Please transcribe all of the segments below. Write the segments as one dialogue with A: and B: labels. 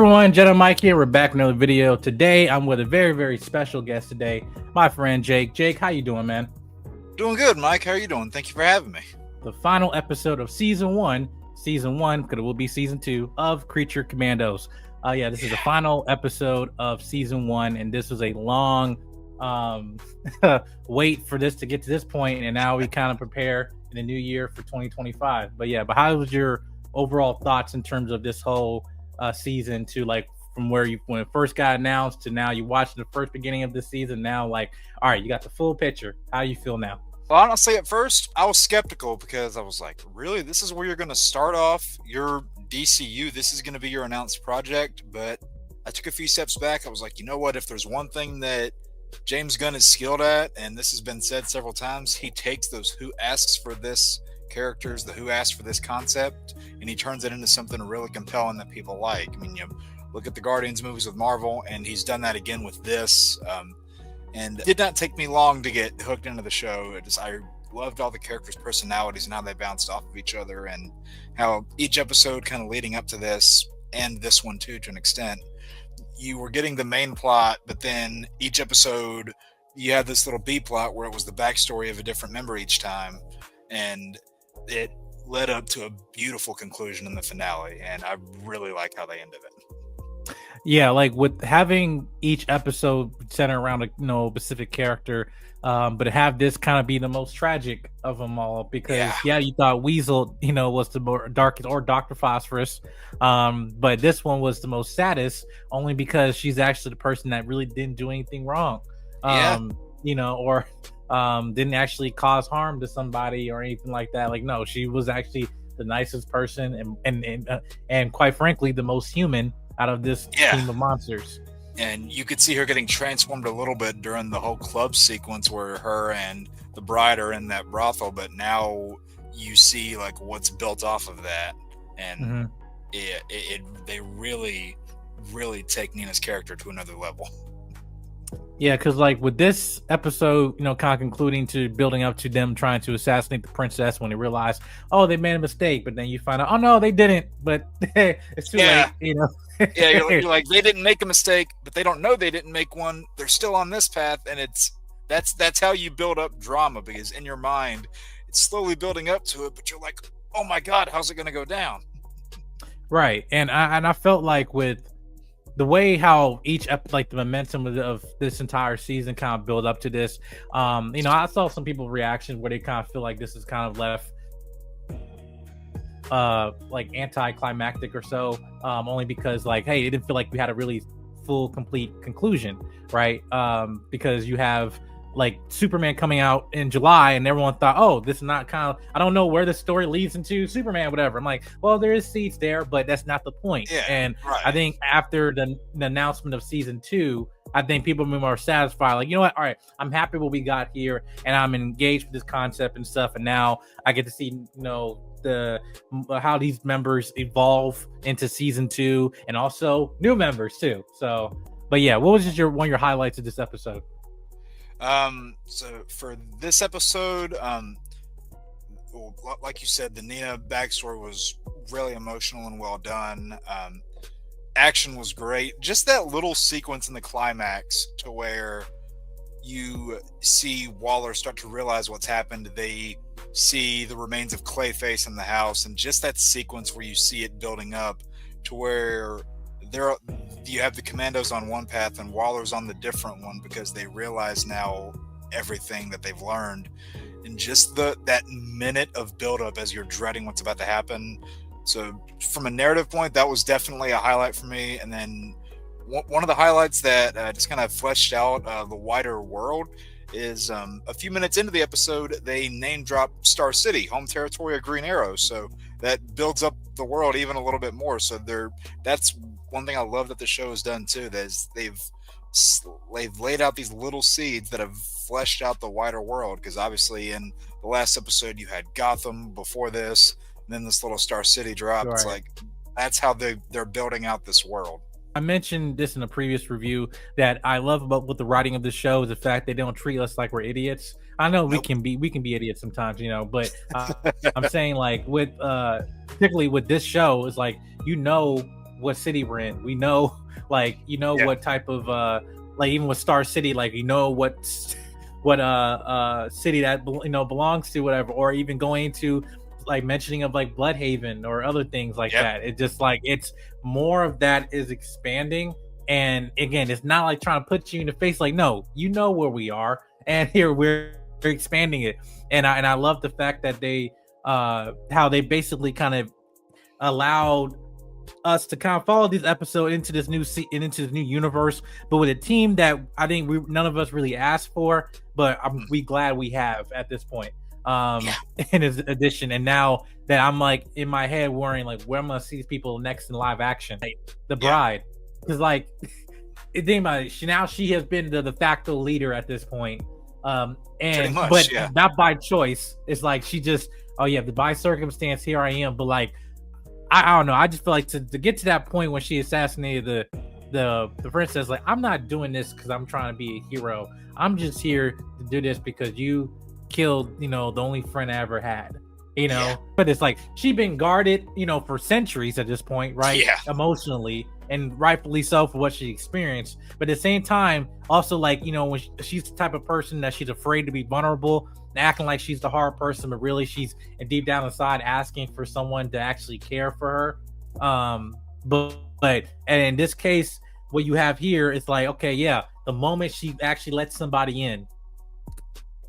A: Everyone, Jenna Mike here. We're back with another video. Today, I'm with a very, very special guest today, my friend Jake. Jake, how you doing, man?
B: Doing good, Mike. How are you doing? Thank you for having me.
A: The final episode of season one, because it will be season 2 of Creature Commandos. This is the final episode of season 1, and this was a long wait for this to get to this point, and now we kind of prepare in the new year for 2025. But how was your overall thoughts in terms of this whole season to from when it first got announced to now you watched the first beginning of the season? Now, all right, you got the full picture. How you feel now?
B: Well, honestly, at first I was skeptical because I was like, really, this is where you're going to start off your DCU? This is going to be your announced project? But I took a few steps back. I was like, you know what? If there's one thing that James Gunn is skilled at, and this has been said several times, he takes those who asks for this characters, the who asked for this concept, and he turns it into something really compelling that people like. I mean, you look at the Guardians movies with Marvel, and he's done that again with this. And it did not take me long to get hooked into the show. I loved all the characters' personalities and how they bounced off of each other, and how each episode kind of leading up to this, and this one too, to an extent, you were getting the main plot, but then each episode you had this little B plot where it was the backstory of a different member each time, and it led up to a beautiful conclusion in the finale, and I really like how they ended it.
A: Yeah, with having each episode center around a specific character, but to have this kind of be the most tragic of them all, because you thought Weasel, was the more darkest, or Dr. Phosphorus, but this one was the most saddest, only because she's actually the person that really didn't do anything wrong, or didn't actually cause harm to somebody or anything like that. No, she was actually the nicest person, and quite frankly, the most human out of this team of monsters.
B: And you could see her getting transformed a little bit during the whole club sequence where her and the bride are in that brothel, but now you see what's built off of that, and they really take Nina's character to another level.
A: Yeah, because with this episode, kind of concluding to building up to them trying to assassinate the princess when they realize, oh, they made a mistake, but then you find out, oh no, they didn't, but it's too late,
B: you're like, they didn't make a mistake, but they don't know they didn't make one. They're still on this path, and that's how you build up drama, because in your mind, it's slowly building up to it, but you're like, oh my God, how's it going to go down?
A: Right, and I felt like with the way how each the momentum of this entire season kind of build up to this, I saw some people's reactions where they kind of feel like this is kind of left anticlimactic or so, only because hey, it didn't feel like we had a really full complete conclusion, right? Because you have Superman coming out in July, and everyone thought, oh, this is not kind of, I don't know where the story leads into Superman, whatever. I'm like, well, there is seeds there, but that's not the point. Right. I think after the announcement of season 2, I think people will be more satisfied. You know what? All right, I'm happy what we got here, and I'm engaged with this concept and stuff. And now I get to see, how these members evolve into season 2, and also new members too. So, but what was just one of your highlights of this episode?
B: So for this episode, like you said, the Nina backstory was really emotional and well done. Action was great. Just that little sequence in the climax to where you see Waller start to realize what's happened. They see the remains of Clayface in the house, and just that sequence where you see it building up to where you have the Commandos on one path and Waller's on the different one, because they realize now everything that they've learned, and just that minute of buildup as you're dreading what's about to happen. So from a narrative point, that was definitely a highlight for me. And then one of the highlights that just kind of fleshed out the wider world is a few minutes into the episode, they name drop Star City, home territory of Green Arrow. So that builds up the world even a little bit more. So that's one thing I love that the show has done too. That is they've laid out these little seeds that have fleshed out the wider world. Because obviously in the last episode you had Gotham before this, and then this little Star City drop. Right. It's that's how they're building out this world.
A: I mentioned this in a previous review that I love about with the writing of the show is the fact they don't treat us like we're idiots. I know we can be idiots sometimes, but I'm saying with particularly with this show is what city we're in. We know, like, what type of like, even with Star City, like, what city that belongs to, whatever, or even going into like mentioning of like Bloodhaven or other things like that. It just like, it's more of that is expanding. And again, it's not like trying to put you in the face, like, no, where we are, and here we're expanding it. And I love the fact that they how they basically kind of allowed us to kind of follow this episode into this new into this new universe, but with a team that I think none of us really asked for, but we glad we have at this point in his edition. And now that I'm like in my head worrying like where I'm gonna see these people next in live action, like, the bride, because like think about it, she has been the de facto leader at this point, and much, but not by choice. It's like she just, oh yeah, by circumstance, here I am. But like, I don't know, I just feel like to get to that point when she assassinated the princess, like, I'm not doing this because I'm trying to be a hero. I'm just here to do this because you killed the only friend I ever had. But it's like she's been guarded for centuries at this point, right? Emotionally, and rightfully so for what she experienced. But at the same time, also, like, when she's the type of person that she's afraid to be vulnerable, acting like she's the hard person, but really she's deep down inside asking for someone to actually care for her. But and in this case, what you have here is like, okay, yeah, the moment she actually lets somebody in,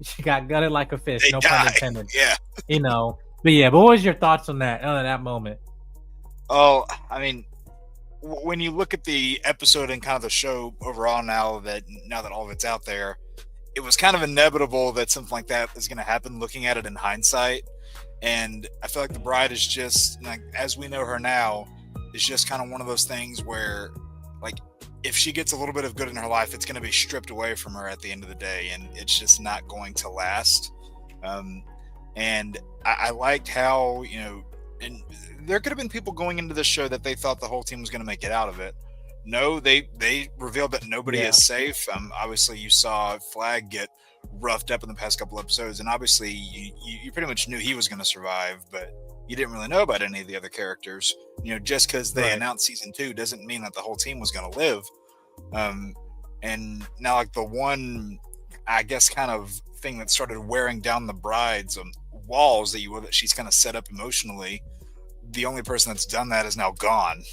A: she got gutted like a fish. No pun intended. But yeah, but what was your thoughts on that moment?
B: Oh, I mean, when you look at the episode and kind of the show overall, now that all of it's out there, it was kind of inevitable that something like that is going to happen, looking at it in hindsight. And I feel like the bride is just, like, as we know her now, is just kind of one of those things where, like, if she gets a little bit of good in her life, it's going to be stripped away from her at the end of the day, and it's just not going to last. And I liked how, and there could have been people going into the show that they thought the whole team was going to make it out of it. No, they revealed that nobody is safe. Obviously, you saw Flag get roughed up in the past couple episodes, and obviously you pretty much knew he was going to survive, but you didn't really know about any of the other characters. Just because they announced season 2 doesn't mean that the whole team was going to live. And now, like, the one, I guess, kind of thing that started wearing down the bride's walls that she's kind of set up emotionally, the only person that's done that is now gone.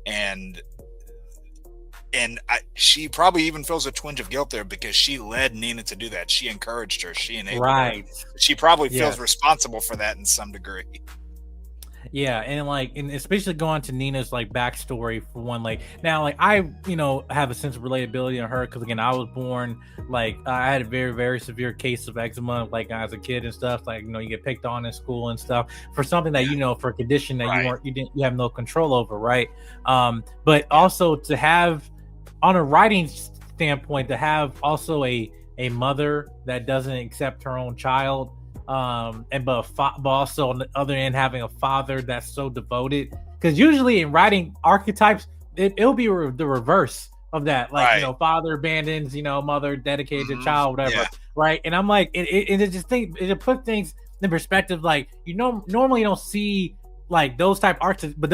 B: And she probably even feels a twinge of guilt there because she led Nina to do that. She encouraged her. She enabled her. She probably feels responsible for that in some degree.
A: Yeah, and especially going to Nina's like backstory for one. Like, now, like, I have a sense of relatability on her because, again, I was born, like, I had a very, very severe case of eczema, like, as a kid and stuff. Like, you get picked on in school and stuff for something that for a condition that you have no control over, right? But also to have, on a writing standpoint, to have also a mother that doesn't accept her own child. But also on the other end, having a father that's so devoted, because usually in writing archetypes, it'll be the reverse of that. Like, father abandons, mother dedicated to child, whatever. Right. And I'm like, it put things in perspective. Like, normally you don't see like those type archetypes, but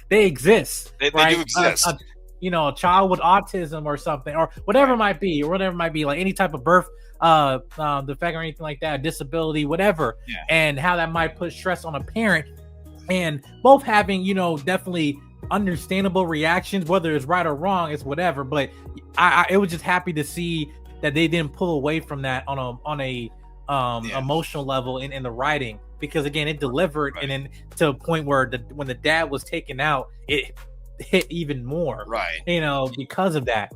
A: they exist.
B: They do exist.
A: A child with autism or something, or whatever it might be, like any type of birth defect or anything like that, disability, whatever, and how that might put stress on a parent, and both having definitely understandable reactions, whether it's right or wrong, it's whatever. But I was just happy to see that they didn't pull away from that on a emotional level in the writing, because again, it delivered, and then to a point where when the dad was taken out, it hit even more, because of that.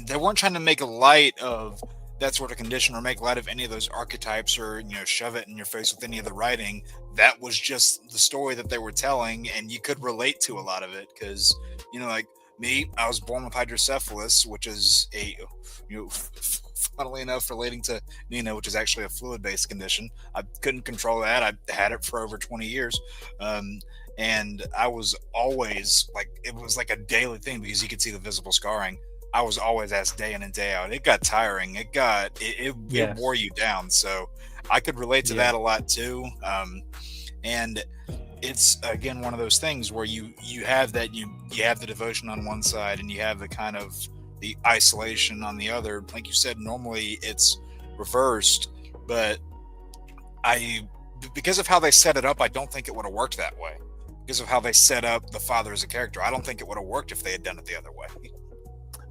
B: They weren't trying to make light of that sort of condition or make light of any of those archetypes or shove it in your face with any of the writing. That was just the story that they were telling, and you could relate to a lot of it because like me, I was born with hydrocephalus, which is a funnily enough relating to Nina, which is actually a fluid-based condition. I couldn't control that. I had it for over 20 years. And I was always like, it was like a daily thing because you could see the visible scarring. I was always asked day in and day out. It got tiring. It wore you down. So I could relate to that a lot too. And it's again one of those things where you have that you have the devotion on one side and you have the kind of the isolation on the other. Like you said, normally it's reversed, but because of how they set it up, I don't think it would have worked that way. Because of how they set up the father as a character, I don't think it would have worked if they had done it the other way.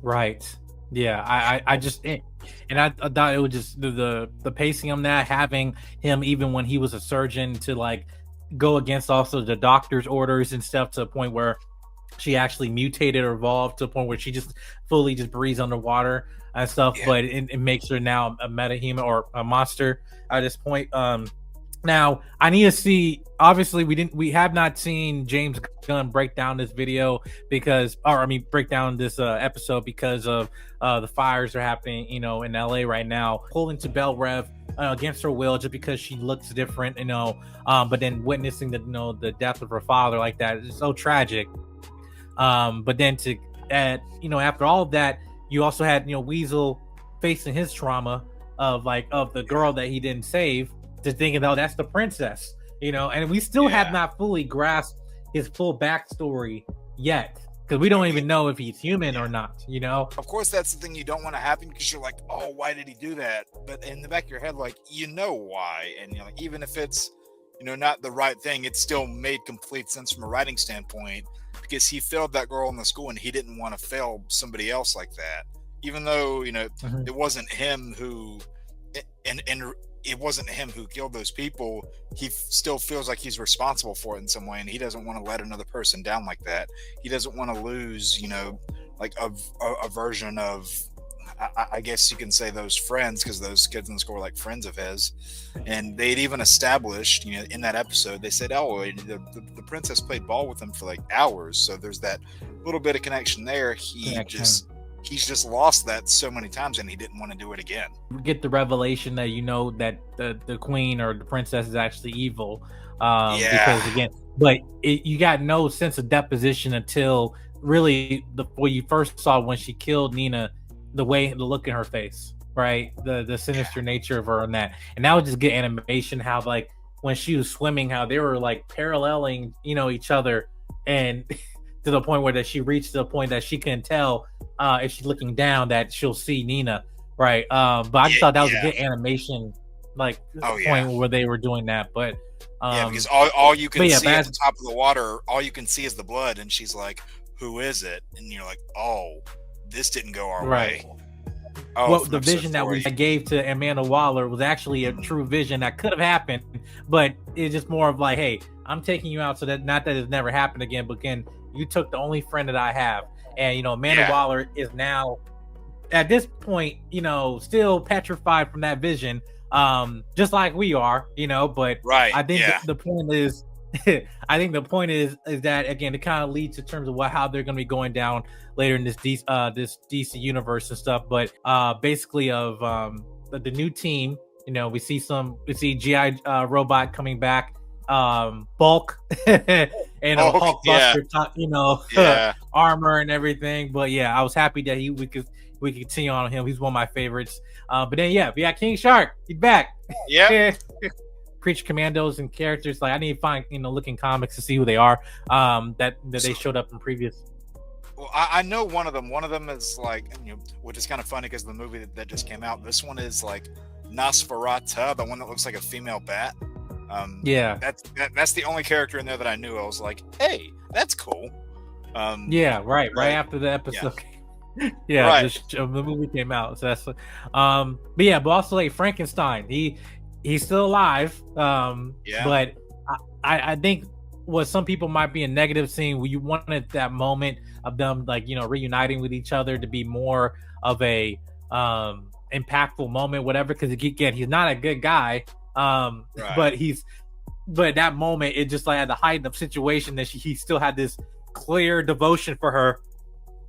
A: Right. Yeah. I just, and I thought it was just the pacing on that, having him even when he was a surgeon to like go against also the doctor's orders and stuff, to the point where she actually mutated or evolved to a point where she just fully just breathes underwater and stuff.
B: Yeah.
A: But it makes her now a metahuman or a monster at this point. Now I need to see. Obviously, we have not seen James Gunn break down this video break down this episode because of the fires are happening, in LA right now. Pulling to Belle Rev against her will just because she looks different, but then witnessing the death of her father like that is so tragic. But then after all of that, you also had Weasel facing his trauma of the girl that he didn't save, to thinking, oh, that's the princess, and we still have not fully grasped his full backstory yet, because we don't even know if he's human or not.
B: Of course, that's the thing you don't want to happen, because you're like, oh, why did he do that? But in the back of your head, like, why, and even if it's not the right thing, it still made complete sense from a writing standpoint, because he failed that girl in the school and he didn't want to fail somebody else like that, even though it wasn't him who and it wasn't him who killed those people. He still feels like he's responsible for it in some way, and he doesn't want to let another person down like that. He doesn't want to lose like a version of, I guess you can say, those friends, because those kids in the school were like friends of his. And they'd even established, in that episode, they said, oh, the princess played ball with him for like hours. So there's that little bit of connection there. He's just lost that so many times, and he didn't want to do it again.
A: We get the revelation that that the queen or the princess is actually evil. Because again, but you got no sense of deposition until really what you first saw when she killed Nina, the look in her face, right? The sinister nature of her and that was just good animation. How like when she was swimming, how they were like paralleling, each other, and to the point where that she reached the point that she couldn't tell if she's looking down that she'll see Nina, right? But I just thought that was a good animation, point where they were doing that. But
B: because all you can see at the top of the water, all you can see is the blood, and she's like, "Who is it?" And you're like, "Oh, this didn't go our way." Oh,
A: well, the vision that we gave to Amanda Waller was actually a true vision that could have happened, but it's just more of like, hey, I'm taking you out so that not that it's never happened again, but again, you took the only friend that I have. And Amanda Waller is now at this point, still petrified from that vision, just like we are, but I think the point is that again, it kind of leads to terms of how they're going to be going down later in this DC universe and stuff. But basically of the new team, we see GI Robot coming back, Bulk and Hulkbuster, armor and everything. But I was happy that we could continue on him. He's one of my favorites. But then we got King Shark. He's back.
B: Yeah.
A: Preach Commandos and characters. Like I need to find looking comics to see who they are. That they showed up in previous.
B: Well, I know one of them. One of them is like, which is kind of funny because the movie that just came out. This one is like Nosferatu, the one that looks like a female bat. That's the only character in there that I knew. I was like, hey, that's cool.
A: Right after the episode. The movie came out. So that's but also like Frankenstein. He's still alive. But I think what some people might be a negative scene where you wanted that moment of them reuniting with each other to be more of a impactful moment, whatever, because again, he's not a good guy. But that moment, it just like at the height of the situation that he still had this clear devotion for her,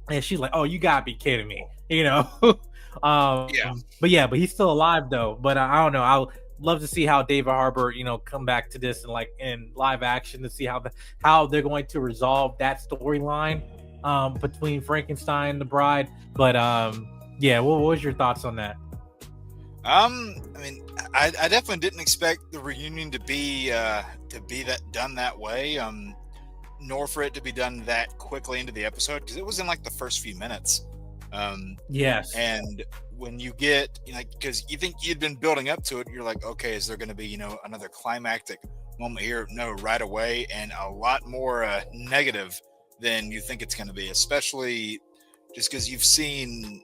A: and she's like, oh, you gotta be kidding me, but he's still alive though. But I don't know, I'll love to see how David Harbour come back to this and in live action to see how they're going to resolve that storyline between Frankenstein and the Bride. But what was your thoughts on that?
B: I mean, I definitely didn't expect the reunion to be that done that way. Nor for it to be done that quickly into the episode, because it was in like the first few minutes.
A: Yes.
B: And when you get, because you think you'd been building up to it, you're like, okay, is there going to be, another climactic moment here? No, right away, and a lot more negative than you think it's going to be, especially just because you've seen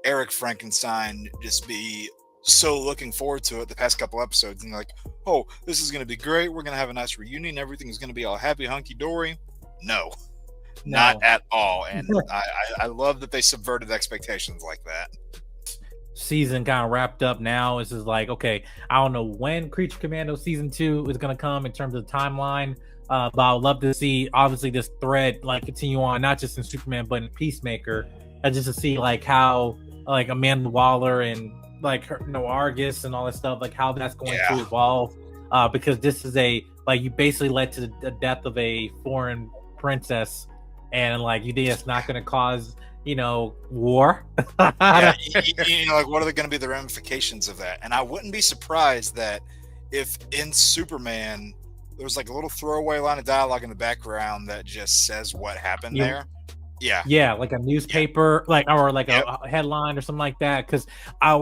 B: Eric Frankenstein just be so looking forward to it the past couple episodes, and you're like, oh, this is going to be great. We're going to have a nice reunion. Everything is going to be all happy, hunky dory. No, not at all. And I love that they subverted expectations like that.
A: Season kind of wrapped up now. This is like, okay, I don't know when Creature Commando season 2 is going to come in terms of the timeline, but I would love to see obviously this thread like continue on, not just in Superman but in Peacemaker, just to see like how like Amanda Waller and like her, Argus and all that stuff, like how that's going to evolve, because this is you basically led to the death of a foreign princess, and like you think it's not going to cause war.
B: Like what are going to be the ramifications of that? And I wouldn't be surprised that if in Superman there was like a little throwaway line of dialogue in the background that just says what happened there.
A: Like a newspaper, or a headline or something like that, because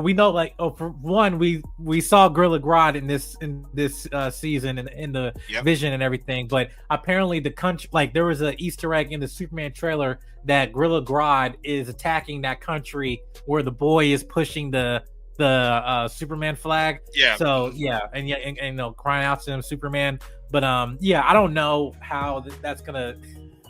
A: we know, for one, we saw Gorilla Grodd in this season and in the vision and everything, but apparently the country, there was an Easter egg in the Superman trailer that Gorilla Grodd is attacking that country where the boy is pushing the Superman flag. And crying out to him, Superman. But I don't know how that's gonna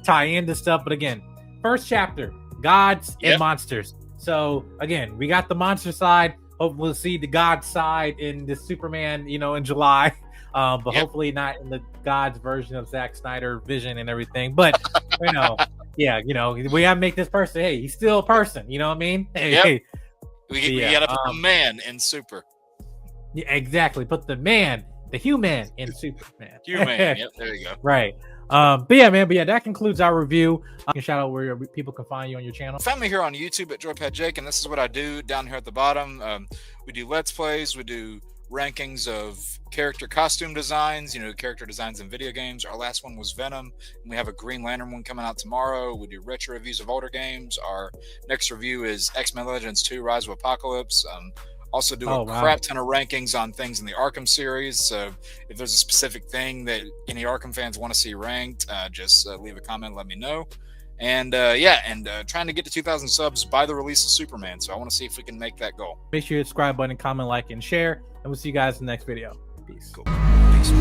A: tie into stuff, but again, first chapter, gods and monsters. So again, we got the monster side. Hopefully we'll see the god side in the Superman, in July. But hopefully not in the gods version of Zack Snyder vision and everything. But we gotta make this person. Hey, he's still a person. You know what I mean? Hey,
B: we gotta put the man in Super.
A: Yeah, exactly. Put the human in Superman.
B: Human. Yep, there you go.
A: Right. But that concludes our review. You can shout out where people can find you on your channel.
B: Find me here on YouTube at Joypad Jake, and this is what I do down here at the bottom. We do Let's Plays, we do rankings of character costume designs, character designs in video games. Our last one was Venom, and we have a Green Lantern one coming out tomorrow. We do retro reviews of older games. Our next review is X-Men Legends 2 Rise of Apocalypse. Also do a crap ton of rankings on things in the Arkham series. So if there's a specific thing that any Arkham fans want to see ranked, just leave a comment, let me know. And trying to get to 2,000 subs by the release of Superman. So I want to see if we can make that goal.
A: Make sure you subscribe button, comment, like, and share. And we'll see you guys in the next video. Peace.
B: Cool. Peace.